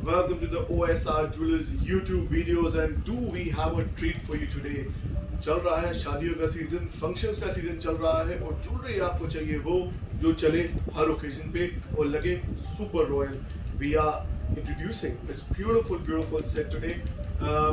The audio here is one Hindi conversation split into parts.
Welcome to the OSR Jewelers YouTube videos and do we have a treat for you today. चल रहा है शादियों का सीजन, फंक्शंस का सीजन चल रहा है और ज्वेलरी आपको चाहिए वो जो चले हर ओकेजन पे और लगे super royal. We are introducing this beautiful set today.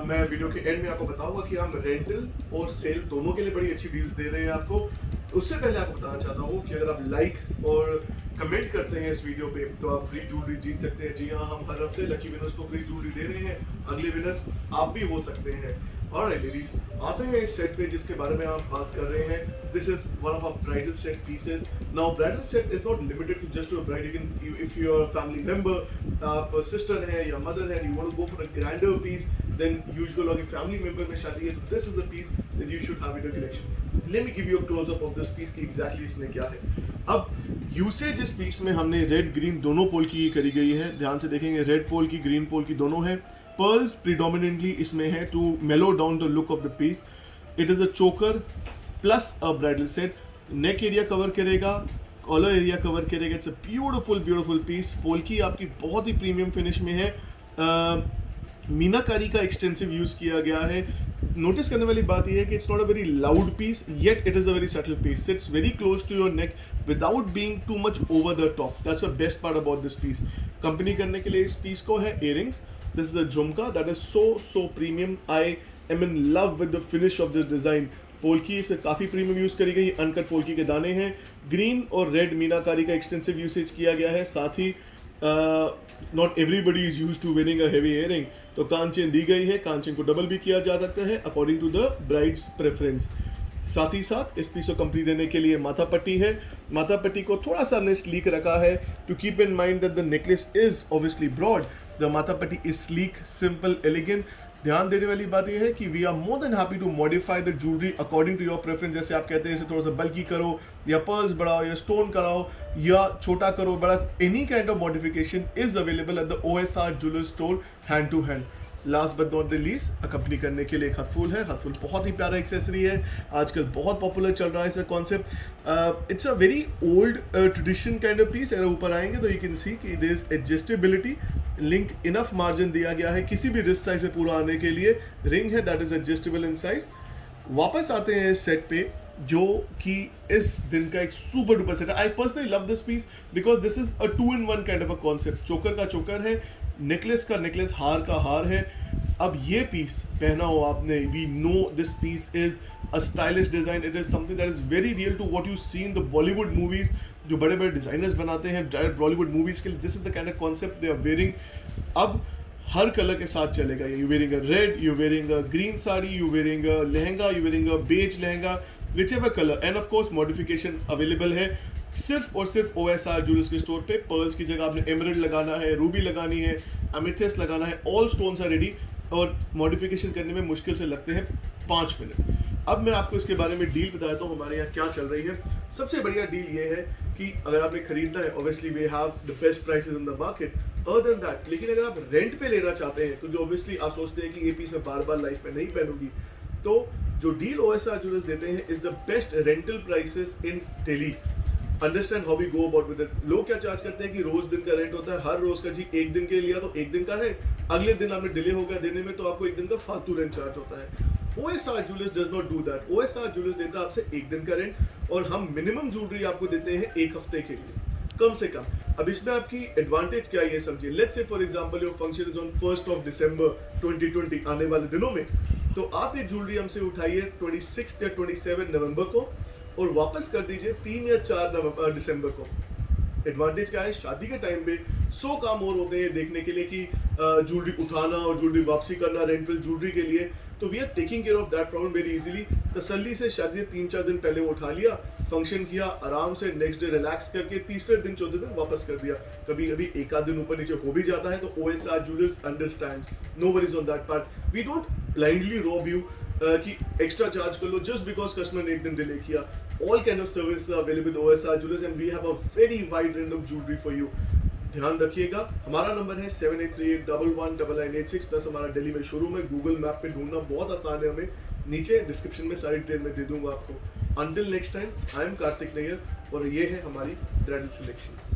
मैं वीडियो के एंड में आपको बताऊंगा कि हम रेंटल और सेल दोनों के लिए बड़ी अच्छी डील्स दे रहे हैं आपको. उससे पहले आपको बताना चाहता हूँ कि अगर आप लाइक और कमेंट करते हैं इस वीडियो पे तो आप फ्री ज्वेलरी जीत सकते हैं. जी हाँ, हम हर हफ्ते लकी विनर्स को फ्री ज्वेलरी दे रहे हैं. अगले विनर आप भी हो सकते हैं. ऑलराइट लेडीज, आते हैं इस सेट पे जिसके बारे में आप बात कर रहे हैं. This is one of our bridal set pieces. Now bridal set is not limited to just your bride. You can, if you are family member, आप सिस्टर है या मदर है, you want to go for a grander piece than usual अगर फैमिली मेंबर में शादी है तो this is the piece that you should have in your collection. Let me give you a close up of this piece की एग्जैक्टली इसमें क्या है. अब यूसेज इस पीस में हमने रेड ग्रीन दोनों पोल की करी गई है. ध्यान से देखेंगे, रेड पोल की ग्रीन पोल की दोनों है. पर्ल्स प्रीडोमिनेंटली इसमें है to mellow down the look of the piece. It is a choker plus a bridal set. Neck area cover करेगा, कॉलर एरिया कवर करेगा. It's a beautiful piece. पोल की आपकी बहुत ही प्रीमियम फिनिश में है. मीनाकारी का एक्सटेंसिव यूज किया गया है. नोटिस करने वाली बात यह है कि it's not a very loud piece yet it is a very subtle piece. Sits very close to your neck without being too much over the top. That's the best part about this piece. Company करने के लिए इस पीस को है इयरिंग्स. दिस इज अ झुमका that is so premium. I am in love with the finish off this design. Polki इसमें काफ़ी प्रीमियम यूज़ करी गई. अनकट पोल्की के दाने हैं. ग्रीन और रेड मीनाकारी का एक्सटेंसिव यूसेज किया गया है. साथ ही not everybody is use to wearing a heavy earring, तो कान चेन दी गई है. कान चेन को डबल भी किया जा सकता है according to the bride's preference. साथ ही साथ इस पीस को कंप्लीट देने के लिए माथा पट्टी है. माथा पट्टी को थोड़ा सा हमने स्लीक रखा है to keep in mind that the necklace is obviously broad. The matha patti is sleek, simple, elegant. ध्यान देने वाली बात यह है कि we are more than happy to modify the jewellery according to your preference. जैसे आप कहते हैं इसे थोड़ा सा बल्की करो या पर्ल्स बढ़ाओ या स्टोन कराओ या छोटा करो, बड़ा, any kind of modification is available at the OSR jeweller store hand to hand. Last but not the least, accompany करने के लिए एक हथफुल है. हथफुल बहुत ही प्यारा एक्सेसरी है, आजकल बहुत पॉपुलर चल रहा है इसका concept. It's a very old tradition kind of piece. अगर ऊपर आएंगे तो यू कैन सी कि there is adjustability. Link enough margin दिया गया है किसी भी रिस्ट साइज से पूरा आने के लिए. रिंग है that is adjustable in size. वापस आते हैं इस सेट पे जो कि इस दिन का एक सुपर डुपर सेट है. I personally love this piece because this is a 2-in-1 kind of a concept. Choker का चोकर है, नेकलेस का नेकलेस, हार का हार है. अब ये पीस पहना हो आपने, we know this piece is a stylish design. It is something that is very real to what you see in the Bollywood movies. जो बड़े बड़े डिजाइनर्स बनाते हैं डायरेक्ट बॉलीवुड मूवीज के लिए, this is the kind of concept they are wearing. अब हर कलर के साथ चलेगा. You wearing a red, you wearing a green sari, you wearing a lehenga, you wearing a beige lehenga, whichever color. And of course modification available है सिर्फ और सिर्फ OSR ज्वेलर्स के स्टोर पे. पर्ल्स की जगह आपने एमराल्ड लगाना है, रूबी लगानी है, अमेथिस्ट लगाना है, ऑल स्टोन्स आर रेडी. और मॉडिफिकेशन करने में मुश्किल से लगते हैं 5 मिनट. अब मैं आपको इसके बारे में डील बताता हूँ हमारे यहाँ क्या चल रही है. सबसे बढ़िया डील ये है कि अगर आपने खरीदना है, obviously we have the best prices in the market. Other than that, लेकिन अगर आप रेंट पे लेना चाहते हैं तो जो ऑब्वियसली आप सोचते हैं कि ये पीस मैं बार बार लाइफ में नहीं पहनूंगी, तो जो डील OSR ज्वेलर्स देते हैं is the best rental prices in Delhi. Understand how we go about with it. लोग क्या चार्ज करते हैं कि रोज दिन का रेंट होता है. हर रोज का जी एक दिन के लिया तो एक दिन का है, अगले दिन आपने डिले हो गया देने में तो आपको एक दिन का फालतू रेंट चार्ज होता है. OSR jewellers does not do that. OSR jewellers देता है आपसे एक दिन का रेंट और हम मिनिमम ज्वेलरी आपको देते हैं एक हफ्ते के लिए कम से कम. अब इसमें आपकी एडवांटेज क्या है ये समझिए. Let's say for example your function is on 1st of December 2020, आने वाले दिनों में, तो आप ये ज्वेलरी हमसे उठाइए 26 या 27 नवंबर को और वापस कर दीजिए 3 या 4 दिसंबर को. एडवांटेज क्या है, शादी के टाइम पे 100 काम और होते हैं देखने के लिए कि ज्वेलरी उठाना और ज्वेलरी वापसी करना रेंटल ज्वेलरी के लिए. तो we are taking care of that problem very easily. तसल्ली से शादी 3-4 दिन पहले वो उठा लिया, फंक्शन किया, आराम से नेक्स्ट डे रिलैक्स करके तीसरे दिन चौथे दिन वापस कर दिया. कभी कभी एक आध दिन ऊपर नीचे हो भी जाता है तो OSR jewellers understands. No worries on that part. We don't blindly rob you कि एक्स्ट्रा चार्ज कर लो जस्ट बिकॉज कस्टमर ने एक दिन डिले किया. All kind of service available OSR jewellers and we have a very wide range of jewellery for you. ध्यान रखिएगा. हमारा नंबर है 7838119986 प्लस हमारा दिल्ली में शोरूम है. गूगल मैप पे ढूंढना बहुत आसान है हमें. नीचे डिस्क्रिप्शन में सारी डिटेल में दे दूंगा आपको. Until next time, I am Kartik Nayyar और ये है हमारी ब्राइडल सिलेक्शन.